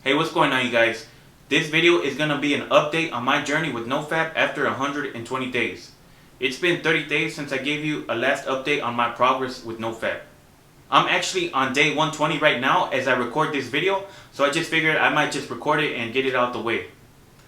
Hey, what's going on, you guys? This video is going to be an update on my journey with NoFap after 120 days. It's been 30 days since I gave you a last update on my progress with NoFap. I'm actually on day 120 right now as I record this video, so I just figured I might just record it and get it out the way.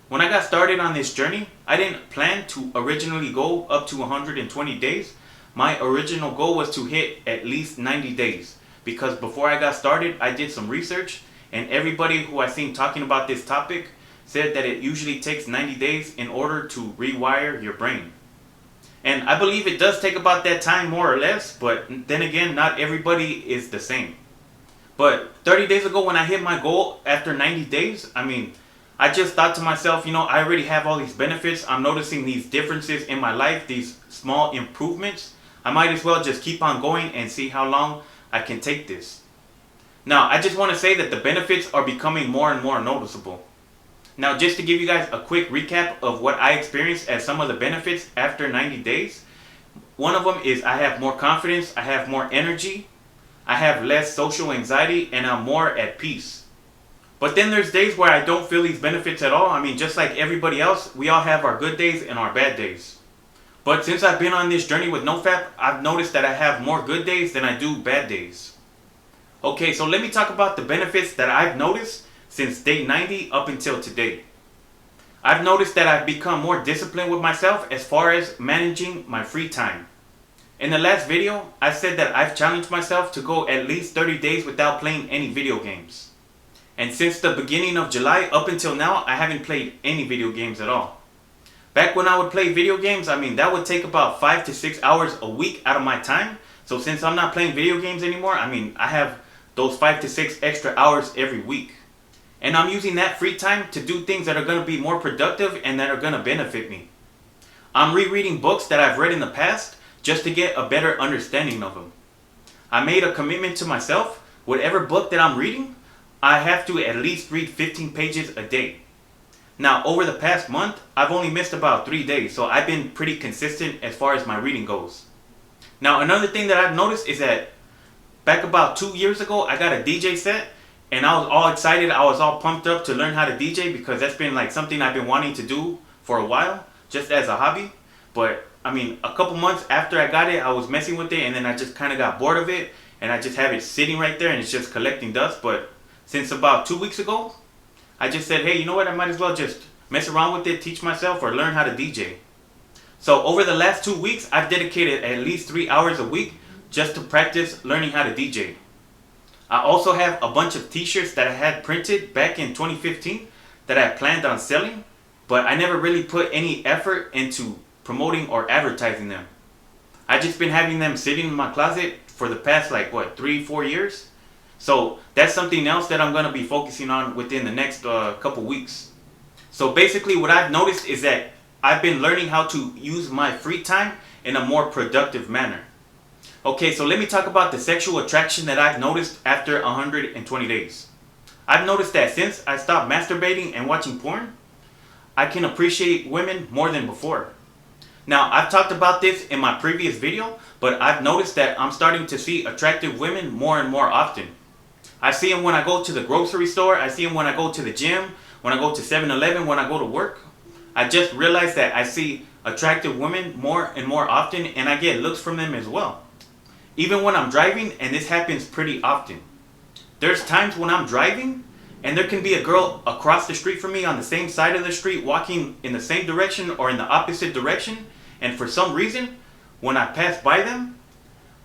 When I got started on this journey, I didn't plan to originally go up to 120 days. My original goal was to hit at least 90 days, because before I got started, I did some research. And everybody who I seen talking about this topic said that it usually takes 90 days in order to rewire your brain. And I believe it does take about that time, more or less, but then again, not everybody is the same. But 30 days ago when I hit my goal after 90 days, I just thought to myself, I already have all these benefits. I'm noticing these differences in my life, these small improvements. I might as well just keep on going and see how long I can take this. Now, I just want to say that the benefits are becoming more and more noticeable. Now, just to give you guys a quick recap of what I experienced as some of the benefits after 90 days. One of them is I have more confidence, I have more energy, I have less social anxiety, and I'm more at peace. But then there's days where I don't feel these benefits at all. Just like everybody else, we all have our good days and our bad days. But since I've been on this journey with NoFap, I've noticed that I have more good days than I do bad days. Okay, so let me talk about the benefits that I've noticed since day 90 up until today. I've noticed that I've become more disciplined with myself as far as managing my free time. In the last video, I said that I've challenged myself to go at least 30 days without playing any video games. And since the beginning of July up until now, I haven't played any video games at all. Back when I would play video games, that would take about 5 to 6 hours a week out of my time. So since I'm not playing video games anymore, I have those 5 to 6 extra hours every week. And I'm using that free time to do things that are going to be more productive and that are going to benefit me. I'm rereading books that I've read in the past just to get a better understanding of them. I made a commitment to myself. Whatever book that I'm reading, I have to at least read 15 pages a day. Now, over the past month, I've only missed about 3 days, so I've been pretty consistent as far as my reading goes. Now, another thing that I've noticed is that back about 2 years ago, I got a DJ set, and I was all excited. I was all pumped up to learn how to DJ because that's been like something I've been wanting to do for a while, just as a hobby. But a couple months after I got it, I was messing with it, and then I just kind of got bored of it, and I just have it sitting right there, and it's just collecting dust. But since about 2 weeks ago, I just said, hey, you know what? I might as well just mess around with it, teach myself, or learn how to DJ. So over the last 2 weeks, I've dedicated at least 3 hours a week just to practice learning how to DJ. I also have a bunch of t-shirts that I had printed back in 2015 that I planned on selling, but I never really put any effort into promoting or advertising them. I've just been having them sitting in my closet for the past 3-4 years. So that's something else that I'm going to be focusing on within the next couple weeks. So basically what I've noticed is that I've been learning how to use my free time in a more productive manner. Okay, so let me talk about the sexual attraction that I've noticed after 120 days. I've noticed that since I stopped masturbating and watching porn, I can appreciate women more than before. Now, I've talked about this in my previous video, but I've noticed that I'm starting to see attractive women more and more often. I see them when I go to the grocery store, I see them when I go to the gym, when I go to 7-Eleven, when I go to work. I just realized that I see attractive women more and more often, and I get looks from them as well. Even when I'm driving, and this happens pretty often. There's times when I'm driving, and there can be a girl across the street from me on the same side of the street walking in the same direction or in the opposite direction, and for some reason, when I pass by them,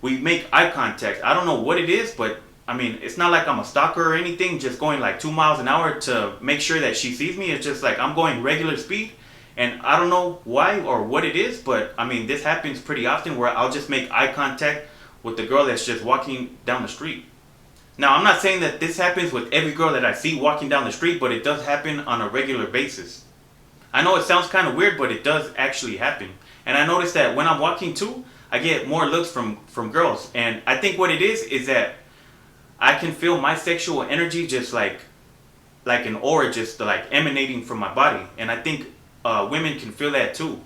we make eye contact. I don't know what it is, but it's not like I'm a stalker or anything, just going 2 miles an hour to make sure that she sees me. It's just like I'm going regular speed, and I don't know why or what it is, but this happens pretty often where I'll just make eye contact with the girl that's just walking down the street. Now, I'm not saying that this happens with every girl that I see walking down the street, but it does happen on a regular basis. I know it sounds kind of weird, but it does actually happen. And I notice that when I'm walking too, I get more looks from girls. And I think what it is that I can feel my sexual energy just like an aura just emanating from my body. And I think women can feel that too.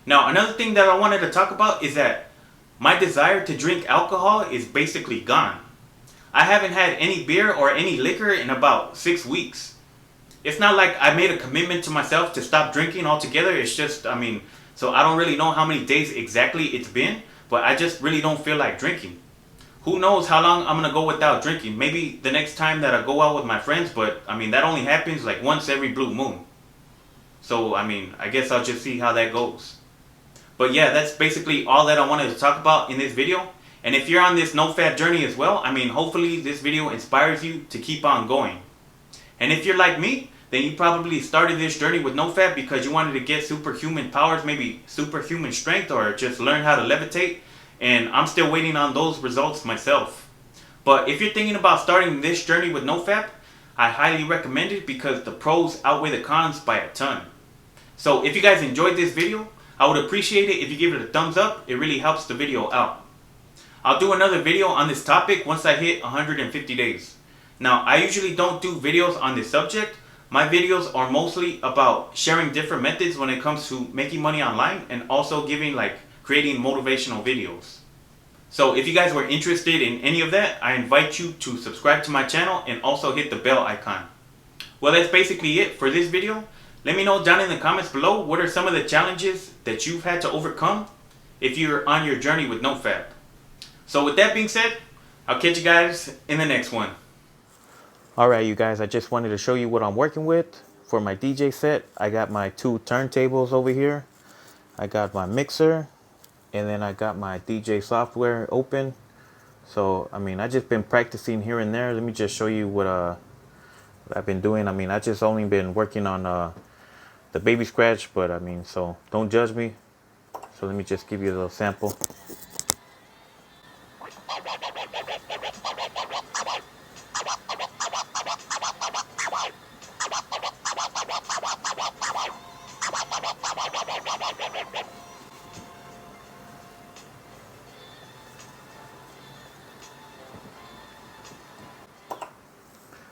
Now, another thing that I wanted to talk about is that my desire to drink alcohol is basically gone. I haven't had any beer or any liquor in about 6 weeks. It's not like I made a commitment to myself to stop drinking altogether. It's just, so I don't really know how many days exactly it's been, but I just really don't feel like drinking. Who knows how long I'm going to go without drinking. Maybe the next time that I go out with my friends, but that only happens like once every blue moon. So, I guess I'll just see how that goes. But yeah, that's basically all that I wanted to talk about in this video. And if you're on this NoFap journey as well, hopefully this video inspires you to keep on going. And if you're like me, then you probably started this journey with NoFap because you wanted to get superhuman powers, maybe superhuman strength, or just learn how to levitate. And I'm still waiting on those results myself. But if you're thinking about starting this journey with NoFap, I highly recommend it because the pros outweigh the cons by a ton. So if you guys enjoyed this video, I would appreciate it if you give it a thumbs up. It really helps the video out. I'll do another video on this topic once I hit 150 days. Now, I usually don't do videos on this subject. My videos are mostly about sharing different methods when it comes to making money online and also creating motivational videos. So if you guys were interested in any of that, I invite you to subscribe to my channel and also hit the bell icon. Well, that's basically it for this video. Let me know down in the comments below what are some of the challenges that you've had to overcome if you're on your journey with NoFap. So with that being said, I'll catch you guys in the next one. Alright you guys, I just wanted to show you what I'm working with for my DJ set. I got my 2 turntables over here. I got my mixer. And then I got my DJ software open. So, I just been practicing here and there. Let me just show you what I've been doing. I just only been working on the baby scratch. But, so don't judge me. So let me just give you a little sample.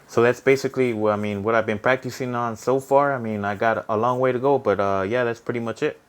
So that's basically what I've been practicing on so far. I got a long way to go, but yeah, that's pretty much it.